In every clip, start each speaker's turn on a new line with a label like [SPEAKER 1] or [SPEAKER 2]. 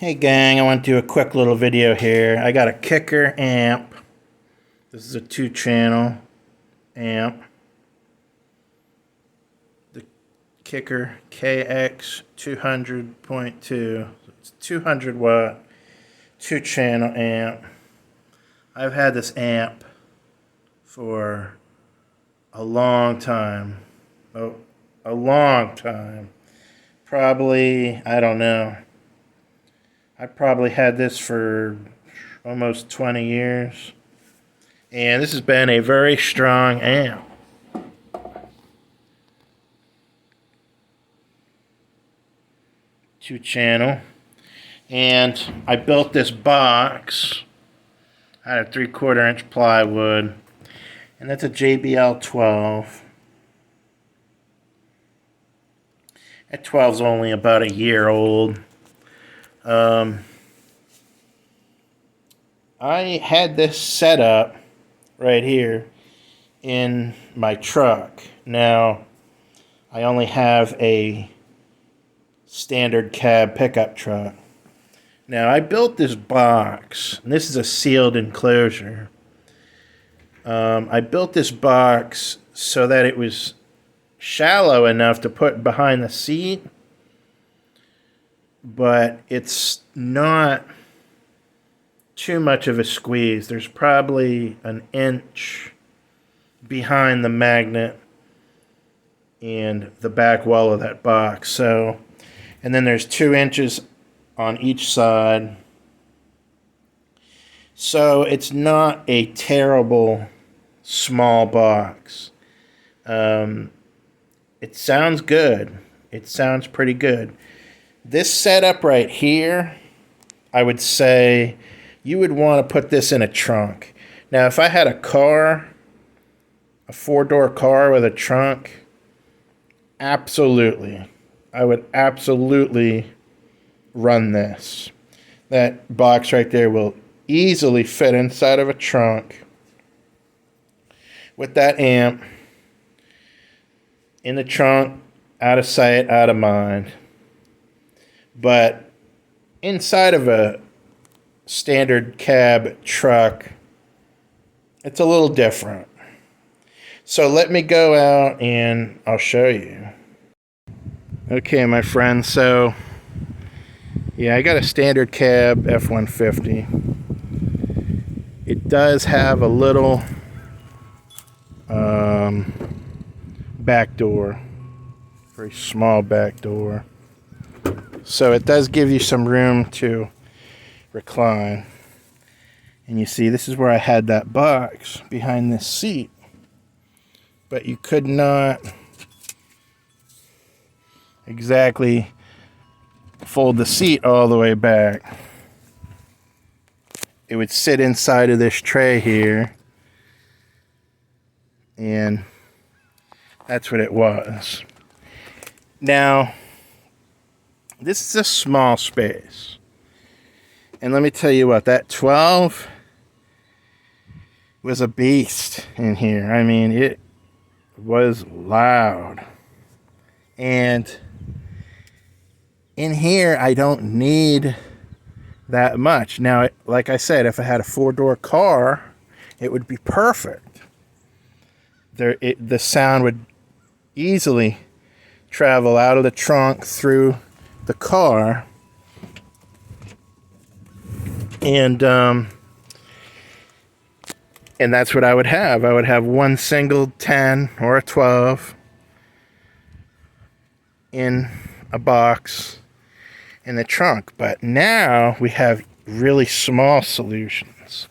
[SPEAKER 1] Hey gang, I want to do a quick little video here. I got a kicker amp. This is a 2-channel amp. The kicker KX 200.2. It's 200 watt 2-channel amp. I've had this amp for a long time. Oh, a long time. Probably, I don't know. I probably had this for almost 20 years. And this has been a very strong amp. Two-channel. And I built this box out of 3/4 inch plywood. And that's a JbL 12. That 12's only about a year old. I had this set up right here in my truck. Now, I only have a standard cab pickup truck. Now, I built this box, and this is a sealed enclosure. I built this box so that it was shallow enough to put behind the seat, but it's not too much of a squeeze. There's probably an inch behind the magnet and the back wall of that box. So, and then there's 2 inches on each side. So it's not a terrible small box. It sounds good. It sounds pretty good. This setup right here, I would say you would want to put this in a trunk. Now, if I had a car, a 4-door car with a trunk, absolutely. I would absolutely run this. That box right there will easily fit inside of a trunk with that amp in the trunk, out of sight, out of mind. But inside of a standard cab truck, it's a little different. So let me go out and I'll show you. Okay, my friends, so yeah, I got a standard cab F-150. It does have a little back door, very small back door. So it does give you some room to recline. And you see, this is where I had that box behind this seat. But you could not exactly fold the seat all the way back. It would sit inside of this tray here. And that's what it was. Now, this is a small space. And let me tell you what, that 12 was a beast in here. I mean, it was loud. And in here, I don't need that much. Now, like I said, if I had a 4-door car, it would be perfect. The sound would easily travel out of the trunk through the car. And that's what I would have. I would have one single 10 or a 12 in a box in the trunk. But now we have really small solutions.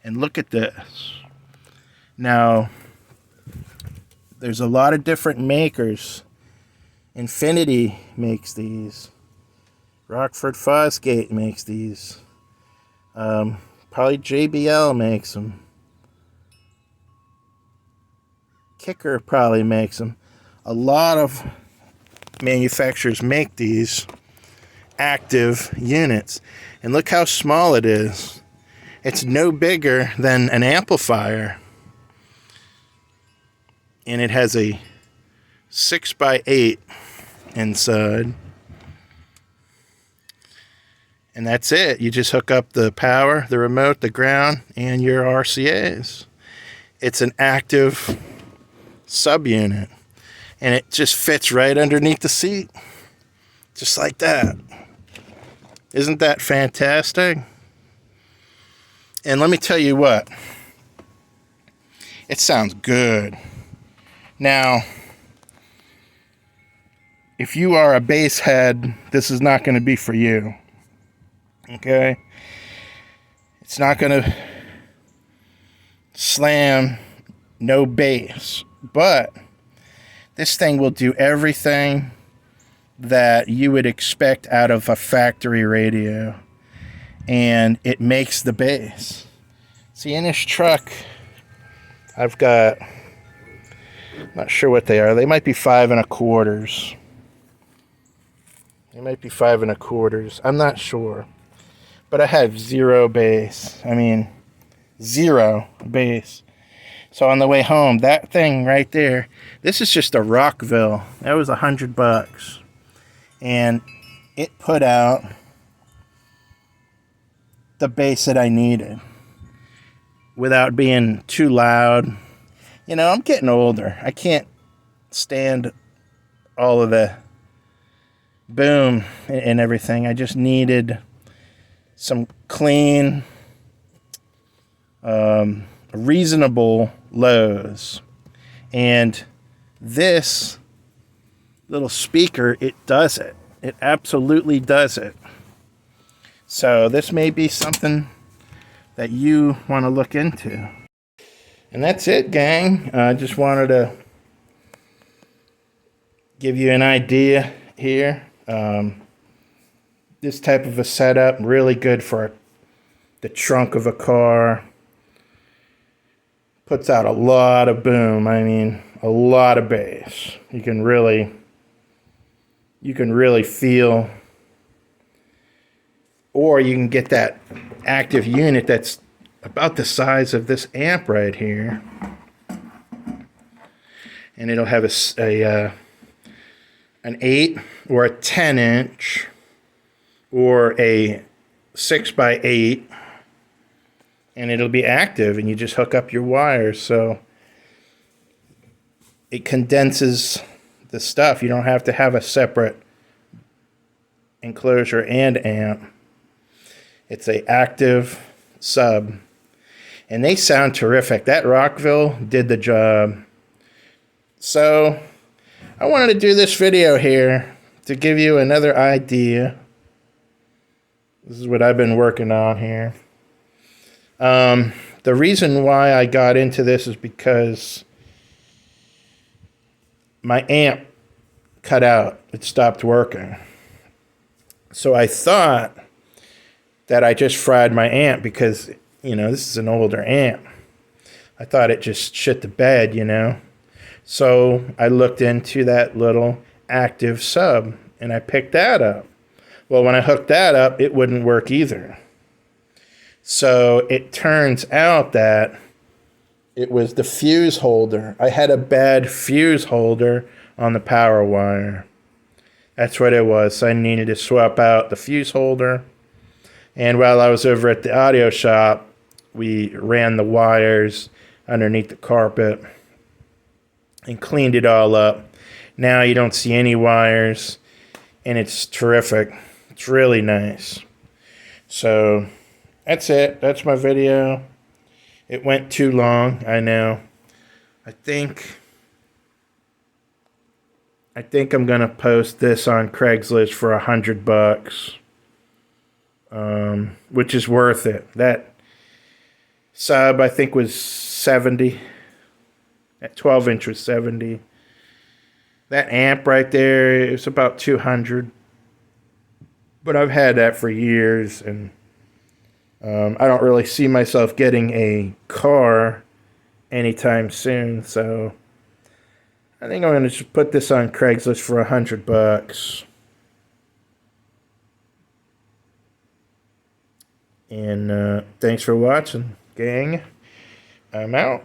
[SPEAKER 1] And look at this. Now, there's a lot of different makers. Infinity makes these. Rockford Fosgate makes these. Probably JbL makes them. Kicker probably makes them. A lot of manufacturers make these active units. And look how small it is. It's no bigger than an amplifier. And it has a 6x8 inside. And that's it. You just hook up the power, the remote, the ground, and your RCAs. It's an active subunit. And it just fits right underneath the seat. Just like that. Isn't that fantastic? And let me tell you what. It sounds good. Now, if you are a bass head, this is not going to be for you. Okay? It's not going to slam no bass. But this thing will do everything that you would expect out of a factory radio. And it makes the bass. See, in this truck, I've got, not sure what they are. They might be 5 1/4. They might be 5 1/4. I'm not sure. But I have 0 bass. I mean, 0 bass. So on the way home, that thing right there, this is just a Rockville. That was $100. And it put out the bass that I needed without being too loud. You know, I'm getting older. I can't stand all of the boom and everything. I just needed some clean, reasonable lows. And this little speaker, it does it. It absolutely does it. So this may be something that you want to look into. And that's it, gang. I just wanted to give you an idea here. This type of a setup, really good for the trunk of a car. Puts out a lot of boom. I mean, a lot of bass. You can really feel. Or you can get that active unit that's about the size of this amp right here. And it'll have an 8 or a 10-inch or a 6x8, and it'll be active, and you just hook up your wires. So it condenses the stuff. You don't have to have a separate enclosure and amp. It's a active sub, and they sound terrific. That Rockville did the job. So I wanted to do this video here to give you another idea. This is what I've been working on here. The reason why I got into this is because my amp cut out. It stopped working. So I thought that I just fried my amp because, you know, this is an older amp. I thought it just shit the bed, you know. So I looked into that little active sub, and I picked that up. Well, when I hooked that up, it wouldn't work either. So it turns out that it was the fuse holder. I had a bad fuse holder on the power wire. That's what it was. So I needed to swap out the fuse holder. And while I was over at the audio shop, we ran the wires underneath the carpet and cleaned it all up. Now you don't see any wires, and it's terrific. It's really nice. So that's it. That's my video. It went too long, I know. I think I'm gonna post this on Craigslist for $100, which is worth it. That sub I think was 70. That 12-inch was 70. That amp right there is about 200. But I've had that for years, and I don't really see myself getting a car anytime soon. So I think I'm going to just put this on Craigslist for $100. And thanks for watching, gang. I'm out.